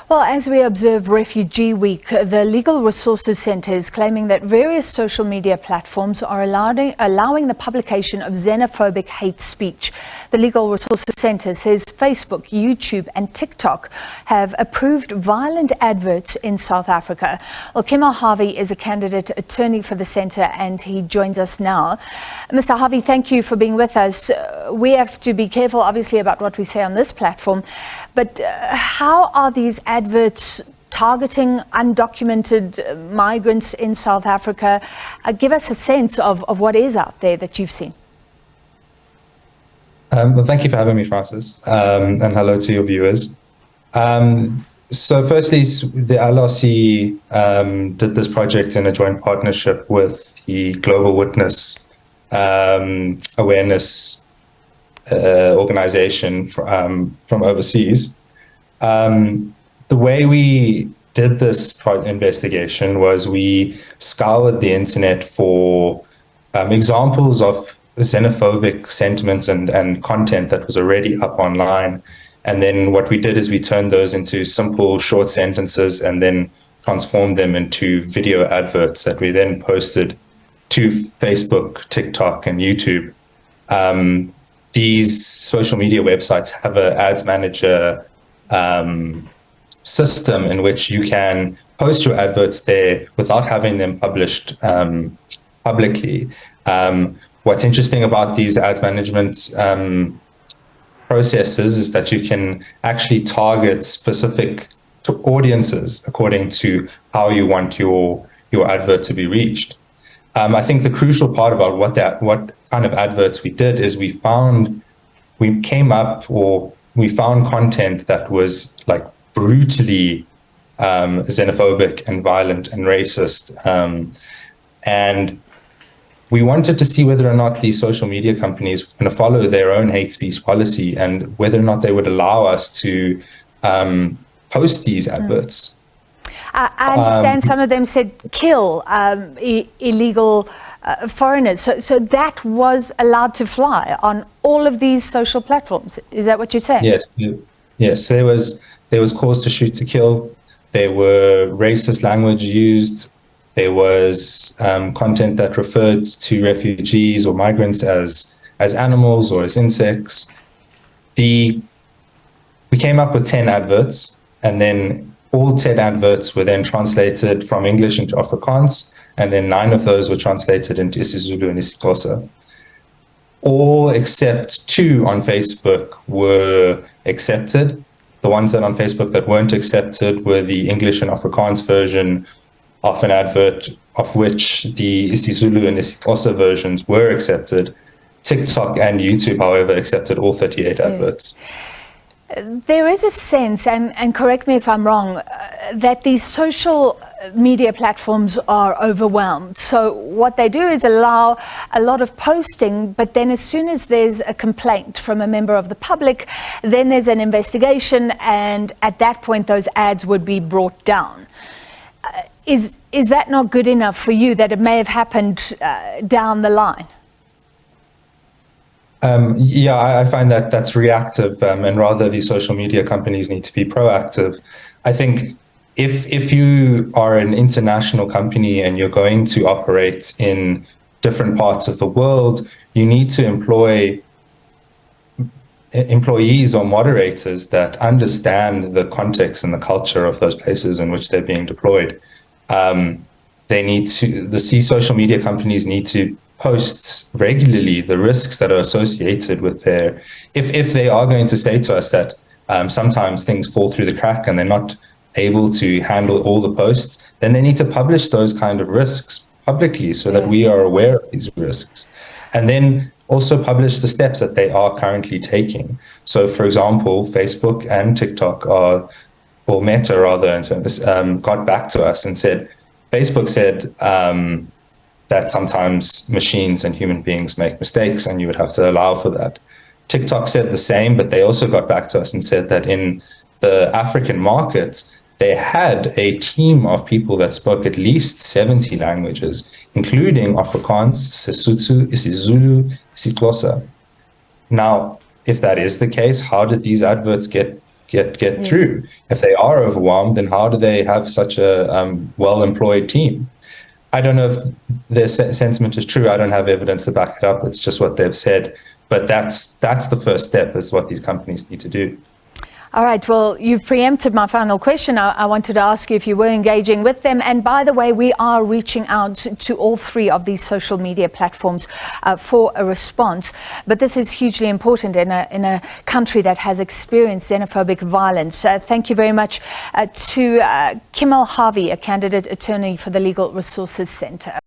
Well, as we observe Refugee Week, the Legal Resources Centre is claiming that various social media platforms are allowing the publication of xenophobic hate speech. The Legal Resources Centre says Facebook, YouTube and TikTok have approved violent adverts in South Africa. Well, Kimal Harvey is a candidate attorney for the centre and he joins us now. Mr. Harvey, thank you for being with us. We have to be careful, obviously, about what we say on this platform, but how are these adverts targeting undocumented migrants in South Africa? Give us a sense of what is out there that you've seen. Well, thank you for having me, Francis, and hello to your viewers. So firstly, the LRC did this project in a joint partnership with the Global Witness Awareness organization from overseas. The way we did this investigation was we scoured the internet for examples of xenophobic sentiments and content that was already up online. And then what we did is we turned those into simple short sentences and then transformed them into video adverts that we then posted to Facebook, TikTok, and YouTube. These social media websites have an ads manager system in which you can post your adverts there without having them published publicly. What's interesting about these ads management processes is that you can actually target specific audiences according to how you want your advert to be reached. I think the crucial part about what kind of adverts we did is we found content that was like brutally xenophobic and violent and racist. And we wanted to see whether or not these social media companies were going to follow their own hate speech policy and whether or not they would allow us to post these adverts. I understand some of them said kill illegal foreigners. So that was allowed to fly on all of these social platforms. Is that what you're saying? Yes. There was cause to shoot to kill. There were racist language used. There was content that referred to refugees or migrants as animals or as insects. We came up with 10 adverts, and then all 10 adverts were then translated from English into Afrikaans, and then 9 of those were translated into isiZulu and isiXhosa. All except 2 on Facebook were accepted. The ones that on Facebook that weren't accepted were the English and Afrikaans version of an advert, of which the isiZulu and isiXhosa versions were accepted. TikTok and YouTube, however, accepted all 38 adverts. There is a sense, and correct me if I'm wrong, that these social media platforms are overwhelmed. So what they do is allow a lot of posting, but then as soon as there's a complaint from a member of the public, then there's an investigation, and at that point those ads would be brought down. Is that not good enough for you, that it may have happened down the line? I find that that's reactive, and rather these social media companies need to be proactive. I think if you are an international company and you're going to operate in different parts of the world, you need to employ employees or moderators that understand the context and the culture of those places in which they're being deployed. The social media companies need to post regularly the risks that are associated with if they are going to say to us that sometimes things fall through the crack and they're not able to handle all the posts, then they need to publish those kind of risks publicly so that we are aware of these risks. And then also publish the steps that they are currently taking. So for example, Facebook and TikTok or Meta rather, in terms, got back to us and said, Facebook said that sometimes machines and human beings make mistakes and you would have to allow for that. TikTok said the same, but they also got back to us and said that in the African market, they had a team of people that spoke at least 70 languages, including Afrikaans, Sesotho, isiZulu, isiXhosa. Now, if that is the case, how did these adverts get get through. If they are overwhelmed, then how do they have such a well-employed team? I don't know if their sentiment is true. I don't have evidence to back it up. It's just what they've said. But that's the first step, is what these companies need to do. All right, well, you've preempted my final question. I wanted to ask you if you were engaging with them. And by the way, we are reaching out to all three of these social media platforms for a response. But this is hugely important in a country that has experienced xenophobic violence. Thank you very much to Kimal Harvey, a candidate attorney for the Legal Resources Centre.